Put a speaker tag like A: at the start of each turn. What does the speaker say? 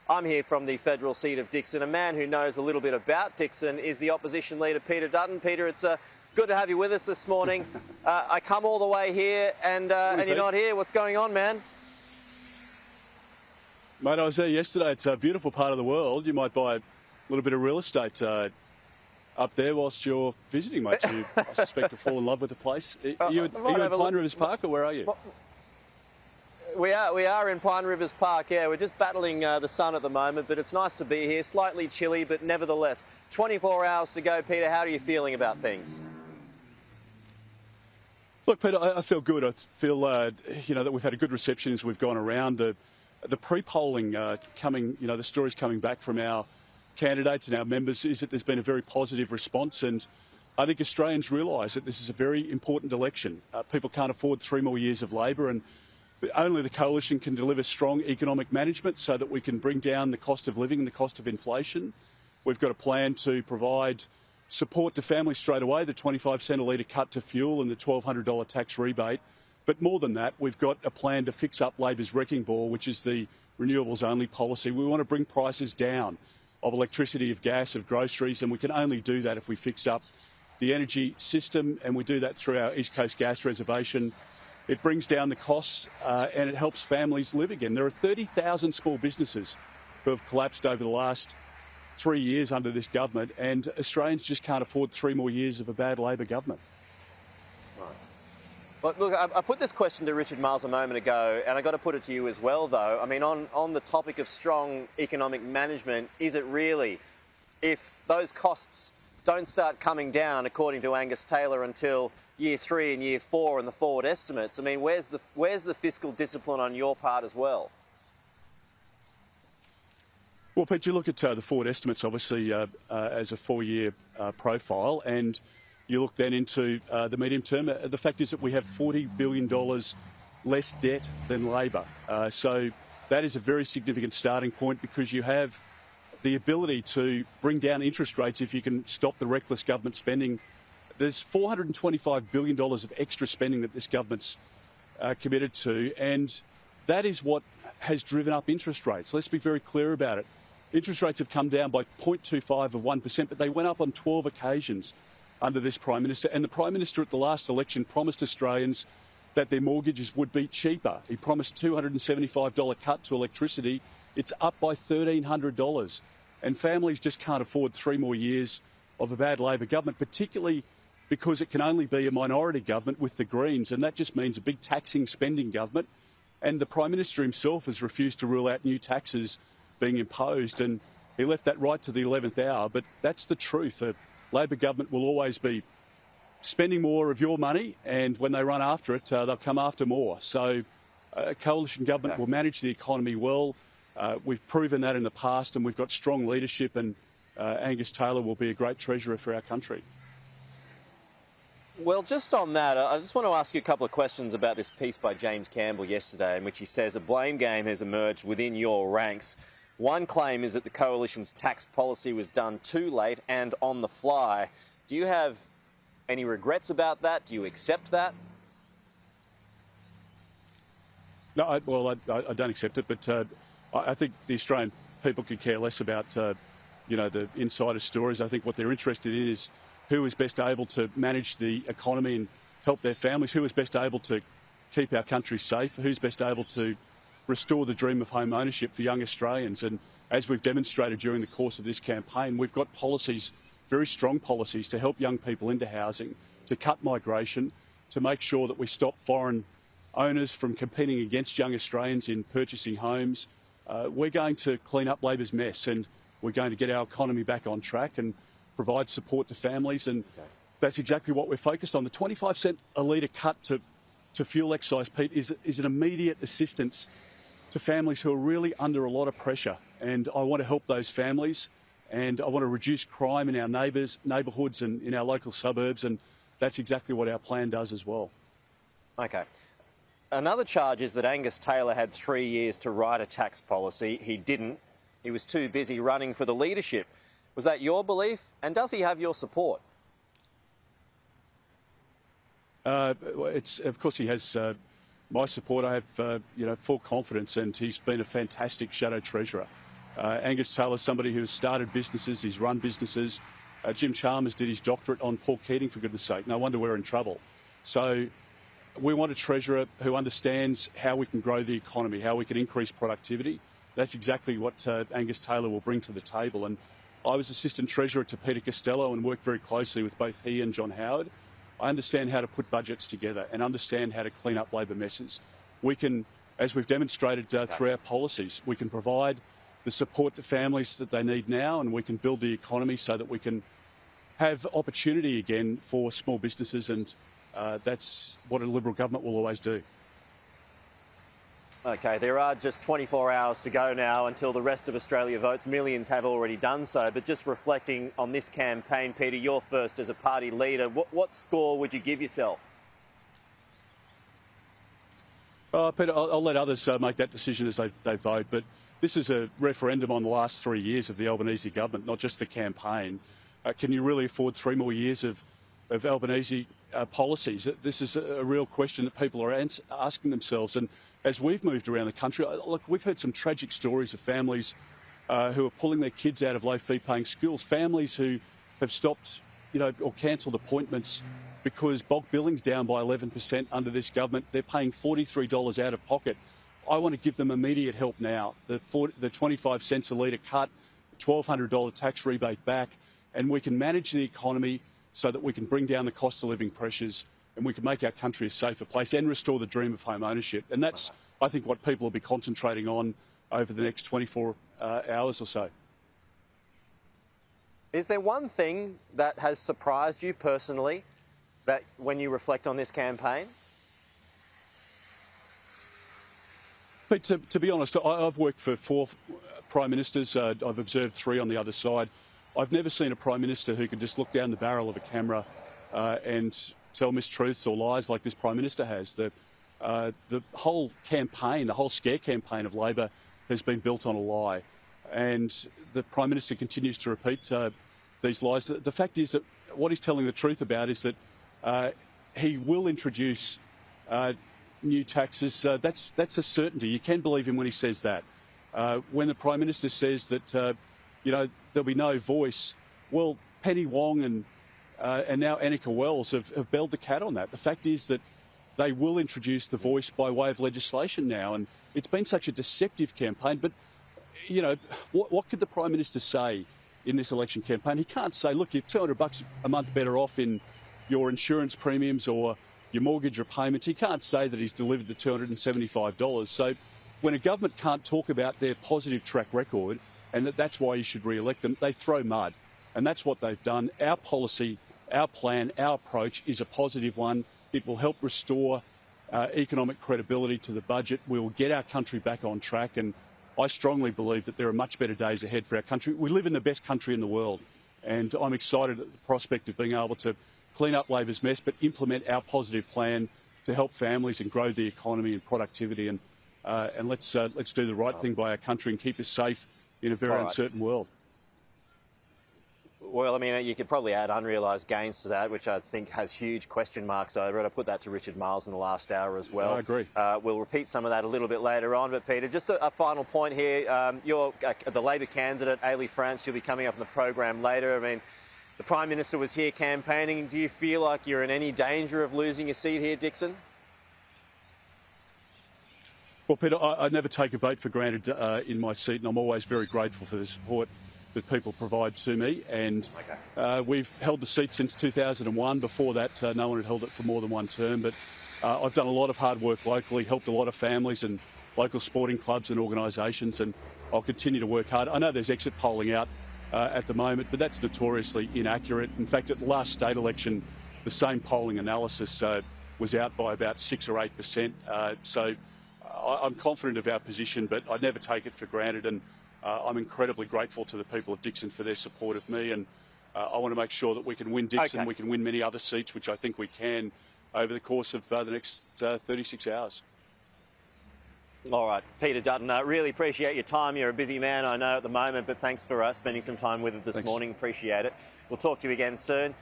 A: I'm here from the federal seat of Dickson. A man who knows a little bit about Dickson is the opposition leader, Peter Dutton. Peter, it's good to have you with us this morning. I come all the way here and you're not here. What's going on, man?
B: Mate, I was there yesterday. It's a beautiful part of the world. You might buy a little bit of real estate up there whilst you're visiting, mate. You, I suspect, to fall in love with the place. Are you in Pine Rivers Park, or where are you?
A: We are in Pine Rivers Park, yeah. We're just battling the sun at the moment, but it's nice to be here. Slightly chilly, but nevertheless. 24 hours to go, Peter. How are you feeling about things?
B: Look, Peter, I feel good. I feel, that we've had a good reception as we've gone around. The pre-polling coming, the stories coming back from our candidates and our members is that there's been a very positive response, and I think Australians realise that this is a very important election. People can't afford 3 more years of Labor, and only the coalition can deliver strong economic management so that we can bring down the cost of living and the cost of inflation. We've got a plan to provide support to families straight away, the 25 cent a litre cut to fuel and the $1,200 tax rebate. But more than that, we've got a plan to fix up Labor's wrecking ball, which is the renewables only policy. We want to bring prices down of electricity, of gas, of groceries, and we can only do that if we fix up the energy system, and we do that through our East Coast gas reservation. It brings down the costs and it helps families live again. There are 30,000 small businesses who have collapsed over the last 3 years under this government, and Australians just can't afford 3 more years of a bad Labor government.
A: Well, look, I put this question to Richard Marles a moment ago, and I've got to put it to you as well, though. I mean, on the topic of strong economic management, is it really, if those costs don't start coming down, according to Angus Taylor, until year 3 and year 4 in the forward estimates, I mean, where's the fiscal discipline on your part as well?
B: Well, Pete, you look at the forward estimates, obviously, as a 4-year profile, and you look then into the medium term. The fact is that we have $40 billion less debt than Labor. So that is a very significant starting point, because you have the ability to bring down interest rates if you can stop the reckless government spending. There's $425 billion of extra spending that this government's committed to, and that is what has driven up interest rates. Let's be very clear about it. Interest rates have come down by 0.25 of 1%, but they went up on 12 occasions under this Prime Minister. And the Prime Minister at the last election promised Australians that their mortgages would be cheaper. He promised $275 cut to electricity. It's up by $1,300. And families just can't afford 3 more years of a bad Labor government, particularly because it can only be a minority government with the Greens, and that just means a big taxing, spending government. And the Prime Minister himself has refused to rule out new taxes being imposed, and he left that right to the 11th hour. But that's the truth. A Labor government will always be spending more of your money, and when they run after it, they'll come after more. So a coalition government will manage the economy well. We've proven that in the past, and we've got strong leadership, and Angus Taylor will be a great treasurer for our country.
A: Well, just on that, I just want to ask you a couple of questions about this piece by James Campbell yesterday, in which he says a blame game has emerged within your ranks. One claim is that the coalition's tax policy was done too late and on the fly. Do you have any regrets about that? Do you accept that?
B: No, I don't accept it, but I think the Australian people could care less about, the insider stories. I think what they're interested in is who is best able to manage the economy and help their families, who is best able to keep our country safe, who's best able to restore the dream of home ownership for young Australians. And as we've demonstrated during the course of this campaign, we've got policies, very strong policies, to help young people into housing, to cut migration, to make sure that we stop foreign owners from competing against young Australians in purchasing homes. We're going to clean up Labor's mess, and we're going to get our economy back on track and provide support to families, and that's exactly what we're focused on. The 25 cent a litre cut to fuel excise, Pete, is an immediate assistance to families who are really under a lot of pressure, and I want to help those families, and I want to reduce crime in our neighbourhoods and in our local suburbs, and that's exactly what our plan does as well.
A: Okay. Another charge is that Angus Taylor had 3 years to write a tax policy. He didn't. He was too busy running for the leadership. Was that your belief? And does he have your support?
B: Of course he has my support. I have full confidence, and he's been a fantastic shadow treasurer. Angus Taylor's somebody who's started businesses, he's run businesses. Jim Chalmers did his doctorate on Paul Keating, for goodness sake. No wonder we're in trouble. So we want a treasurer who understands how we can grow the economy, how we can increase productivity. That's exactly what Angus Taylor will bring to the table. And I was Assistant Treasurer to Peter Costello and worked very closely with both he and John Howard. I understand how to put budgets together and understand how to clean up Labor messes. We can, as we've demonstrated through our policies, we can provide the support to families that they need now, and we can build the economy so that we can have opportunity again for small businesses, and that's what a Liberal government will always do.
A: Okay, there are just 24 hours to go now until the rest of Australia votes. Millions have already done so, but just reflecting on this campaign, Peter, you're first as a party leader. What score would you give yourself?
B: Peter, I'll let others make that decision as they vote, but this is a referendum on the last 3 years of the Albanese government, not just the campaign. Can you really afford 3 more years of Albanese policies? This is a real question that people are asking themselves. And as we've moved around the country, look, we've heard some tragic stories of families who are pulling their kids out of low fee-paying schools, families who have stopped, or cancelled appointments because bulk billing's down by 11% under this government. They're paying $43 out of pocket. I want to give them immediate help now. The 25 cents a litre cut, $1,200 tax rebate back, and we can manage the economy so that we can bring down the cost of living pressures and we can make our country a safer place and restore the dream of home ownership. And that's, I think, what people will be concentrating on over the next 24 hours or so.
A: Is there one thing that has surprised you personally that when you reflect on this campaign?
B: But to be honest, I've worked for 4 Prime Ministers. I've observed 3 on the other side. I've never seen a Prime Minister who can just look down the barrel of a camera and tell mistruths or lies like this Prime Minister has. The whole campaign, the whole scare campaign of Labor has been built on a lie. And the Prime Minister continues to repeat these lies. The fact is that what he's telling the truth about is that he will introduce new taxes. That's a certainty. You can believe him when he says that. When the Prime Minister says that there'll be no voice, well, Penny Wong and now Annika Wells have belled the cat on that. The fact is that they will introduce the voice by way of legislation now, and it's been such a deceptive campaign. But what could the Prime Minister say in this election campaign? He can't say, look, you're $200 a month better off in your insurance premiums or your mortgage repayments. He can't say that he's delivered the $275. So when a government can't talk about their positive track record and that's why you should re-elect them, they throw mud. And that's what they've done. Our policy, our plan, our approach is a positive one. It will help restore economic credibility to the budget. We will get our country back on track, and I strongly believe that there are much better days ahead for our country. We live in the best country in the world, and I'm excited at the prospect of being able to clean up Labor's mess, but implement our positive plan to help families and grow the economy and productivity. And let's do the right thing by our country and keep us safe in a very uncertain world.
A: Well, I mean, you could probably add unrealised gains to that, which I think has huge question marks over it. I put that to Richard Miles in the last hour as well.
B: I agree.
A: We'll repeat some of that a little bit later on. But, Peter, just a final point here. You're the Labor candidate, Ailey France. You'll be coming up in the program later. I mean, the Prime Minister was here campaigning. Do you feel like you're in any danger of losing your seat here, Dixon?
B: Well, Peter, I never take a vote for granted in my seat, and I'm always very grateful for the support that people provide to me. And we've held the seat since 2001. Before that, no one had held it for more than one term. But I've done a lot of hard work locally, helped a lot of families and local sporting clubs and organisations, and I'll continue to work hard. I know there's exit polling out at the moment, but that's notoriously inaccurate. In fact, at the last state election, the same polling analysis was out by about 6 or 8%. So I'm confident of our position, but I never take it for granted. And I'm incredibly grateful to the people of Dixon for their support of me, and I want to make sure that we can win Dixon, we can win many other seats, which I think we can over the course of the next 36 hours.
A: All right, Peter Dutton, really appreciate your time. You're a busy man, I know, at the moment, but thanks for spending some time with us this morning. Appreciate it. We'll talk to you again soon.